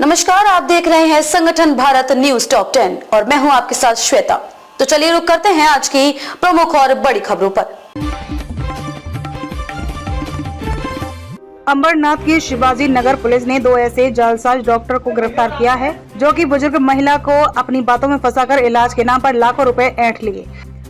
नमस्कार, आप देख रहे हैं संगठन भारत न्यूज टॉप 10 और मैं हूं आपके साथ श्वेता। तो चलिए रुक करते हैं आज की प्रमुख और बड़ी खबरों पर। अंबरनाथ की शिवाजी नगर पुलिस ने 2 ऐसे जालसाज डॉक्टर को गिरफ्तार किया है जो कि बुजुर्ग महिला को अपनी बातों में फंसाकर इलाज के नाम पर लाखों रुपए ऐंठ लिए।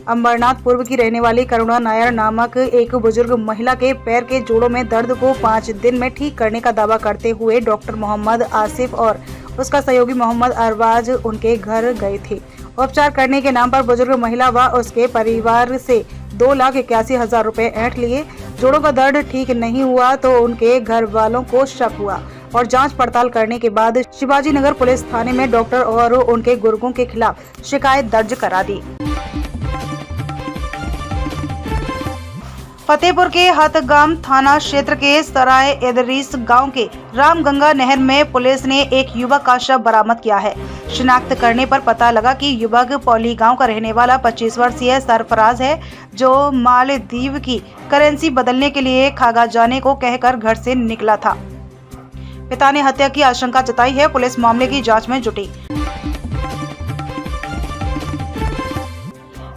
अंबरनाथ पूर्व की रहने वाली करुणा नायर नामक एक बुजुर्ग महिला के पैर के जोड़ों में दर्द को 5 दिन में ठीक करने का दावा करते हुए डॉक्टर मोहम्मद आसिफ और उसका सहयोगी मोहम्मद अरबाज उनके घर गए थे। उपचार करने के नाम पर बुजुर्ग महिला व उसके परिवार से 2,81,000 रुपए ऐंठ लिए। जोड़ों का दर्द ठीक नहीं हुआ तो उनके घर वालों को शक हुआ और जांच पड़ताल करने के बाद शिवाजी नगर पुलिस थाने में डॉक्टर और उनके गुर्गों के खिलाफ शिकायत दर्ज करा दी। फतेहपुर के हथगाम थाना क्षेत्र के सराय एदरीस गांव के रामगंगा नहर में पुलिस ने एक युवक का शव बरामद किया है। शिनाख्त करने पर पता लगा कि युवक पौली गांव का रहने वाला 25 वर्षीय सरफराज है जो मालदीव की करेंसी बदलने के लिए खागा जाने को कहकर घर से निकला था। पिता ने हत्या की आशंका जताई है। पुलिस मामले की जाँच में जुटी।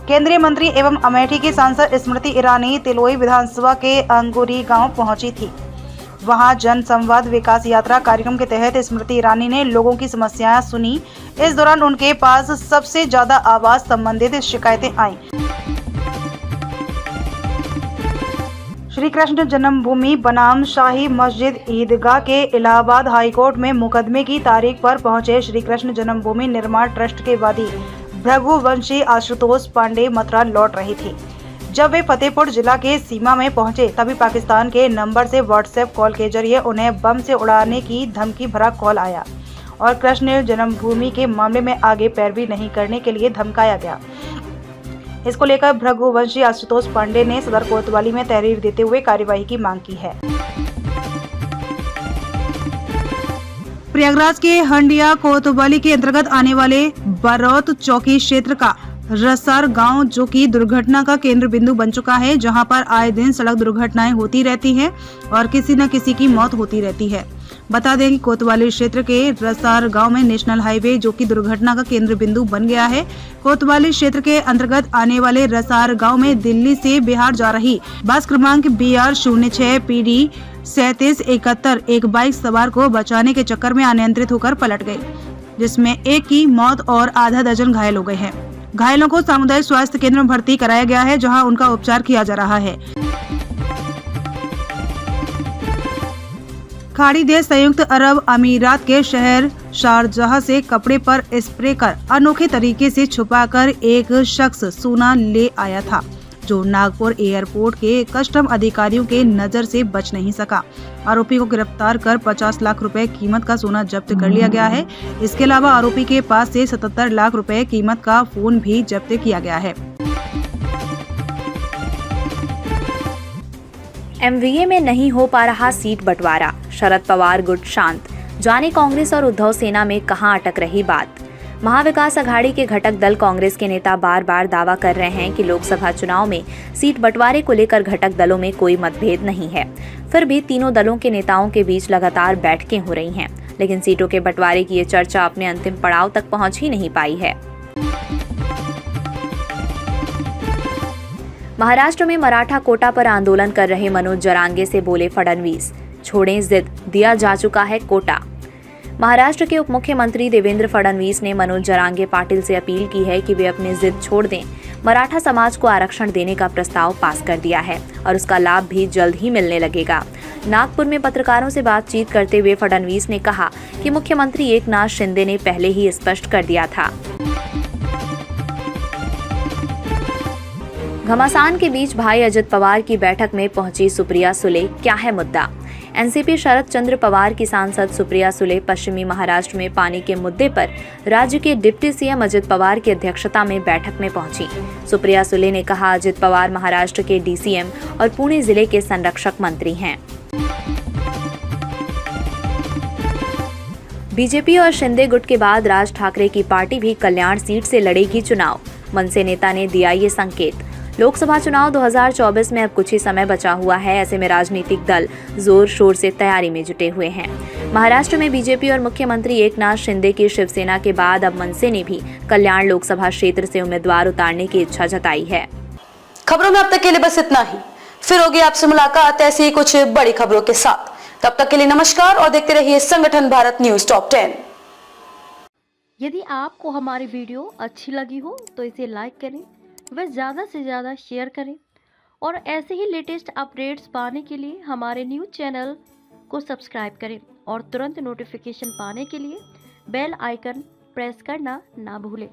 केंद्रीय मंत्री एवं अमेठी की सांसद स्मृति ईरानी तिलोई विधानसभा के अंगुरी गांव पहुंची थी। वहां जन संवाद विकास यात्रा कार्यक्रम के तहत स्मृति ईरानी ने लोगों की समस्याएं सुनी। इस दौरान उनके पास सबसे ज्यादा आवास संबंधित शिकायतें आईं। श्री कृष्ण जन्मभूमि बनाम शाही मस्जिद ईदगाह के इलाहाबाद हाईकोर्ट में मुकदमे की तारीख पर पहुंचे श्री कृष्ण जन्मभूमि निर्माण ट्रस्ट के वादी भृगुवंशी आशुतोष पांडे मथुरा लौट रही थी। जब वे फतेहपुर जिला के सीमा में पहुंचे तभी पाकिस्तान के नंबर से व्हाट्सएप कॉल के जरिए उन्हें बम से उड़ाने की धमकी भरा कॉल आया और कृष्ण जन्मभूमि के मामले में आगे पैरवी नहीं करने के लिए धमकाया गया। इसको लेकर भृगुवंशी आशुतोष पांडे ने सदर कोतवाली में तहरीर देते हुए कार्यवाही की मांग की है। प्रयागराज के हंडिया कोतवाली के अंतर्गत आने वाले बरौत चौकी क्षेत्र का रसार गांव जो कि दुर्घटना का केंद्र बिंदु बन चुका है, जहां पर आए दिन सड़क दुर्घटनाएं होती रहती हैं और किसी न किसी की मौत होती रहती है। बता दें कि कोतवाली क्षेत्र के रसार गांव में नेशनल हाईवे जो कि दुर्घटना का केंद्र बिंदु बन गया है। कोतवाली क्षेत्र के अंतर्गत आने वाले रसार गांव में दिल्ली से बिहार जा रही बस क्रमांक BR06 PD 3771 एक बाइक सवार को बचाने के चक्कर में अनियंत्रित होकर पलट गई, जिसमें एक की मौत और आधा दर्जन घायल हो गए हैं। घायलों को सामुदायिक स्वास्थ्य केंद्र में भर्ती कराया गया है, जहां उनका उपचार किया जा रहा है। खाड़ी देश संयुक्त अरब अमीरात के शहर शारजाह से कपड़े पर स्प्रे कर अनोखे तरीके से छुपाकर एक शख्स सोना ले आया था, जो नागपुर एयरपोर्ट के कस्टम अधिकारियों के नजर से बच नहीं सका। आरोपी को गिरफ्तार कर 50 लाख रुपए कीमत का सोना जब्त कर लिया गया है। इसके अलावा आरोपी के पास से 77 लाख रुपए कीमत का फोन भी जब्त किया गया है। MVA में नहीं हो पा रहा सीट बंटवारा, शरद पवार गुट शांत। जाने कांग्रेस और उद्धव सेना में कहां अटक रही बात। महाविकास अघाड़ी के घटक दल कांग्रेस के नेता बार बार दावा कर रहे हैं कि लोकसभा चुनाव में सीट बंटवारे को लेकर घटक दलों में कोई मतभेद नहीं है। फिर भी तीनों दलों के नेताओं के बीच लगातार बैठकें हो रही हैं, लेकिन सीटों के बंटवारे की ये चर्चा अपने अंतिम पड़ाव तक पहुंच ही नहीं पाई है। महाराष्ट्र में मराठा कोटा पर आंदोलन कर रहे मनोज जरांगे से बोले फडणवीस, छोड़ें जिद, दिया जा चुका है कोटा। महाराष्ट्र के उप मुख्यमंत्री देवेंद्र फडणवीस ने मनोज जरांगे पाटिल से अपील की है कि वे अपनी जिद छोड़ दें। मराठा समाज को आरक्षण देने का प्रस्ताव पास कर दिया है और उसका लाभ भी जल्द ही मिलने लगेगा। नागपुर में पत्रकारों से बातचीत करते हुए फडणवीस ने कहा कि मुख्यमंत्री एकनाथ शिंदे ने पहले ही स्पष्ट कर दिया था। घमासान के बीच भाई अजित पवार की बैठक में पहुंची सुप्रिया सुले, क्या है मुद्दा। एनसीपी शरद चंद्र पवार की सांसद सुप्रिया सुले पश्चिमी महाराष्ट्र में पानी के मुद्दे पर राज्य के डिप्टी सीएम अजित पवार की अध्यक्षता में बैठक में पहुंची। सुप्रिया सुले ने कहा, अजित पवार महाराष्ट्र के DCM और पुणे जिले के संरक्षक मंत्री हैं। बीजेपी और शिंदे गुट के बाद राज ठाकरे की पार्टी भी कल्याण सीट से लड़ेगी चुनाव। मनसे नेता ने दिया ये संकेत। लोकसभा चुनाव 2024 में अब कुछ ही समय बचा हुआ है। ऐसे में राजनीतिक दल जोर शोर से तैयारी में जुटे हुए हैं। महाराष्ट्र में बीजेपी और मुख्यमंत्री एकनाथ शिंदे की शिवसेना के बाद अब मनसे ने भी कल्याण लोकसभा क्षेत्र से उम्मीदवार उतारने की इच्छा जताई है। खबरों में अब तक के लिए बस इतना ही। फिर होगी आपसे मुलाकात ऐसी ही कुछ बड़ी खबरों के साथ। तब तक के लिए नमस्कार और देखते रहिए संगठन भारत न्यूज टॉप 10। यदि आपको हमारी वीडियो अच्छी लगी हो तो इसे लाइक करें, वह ज़्यादा से ज़्यादा शेयर करें और ऐसे ही लेटेस्ट अपडेट्स पाने के लिए हमारे न्यूज़ चैनल को सब्सक्राइब करें और तुरंत नोटिफिकेशन पाने के लिए बेल आइकन प्रेस करना ना भूलें।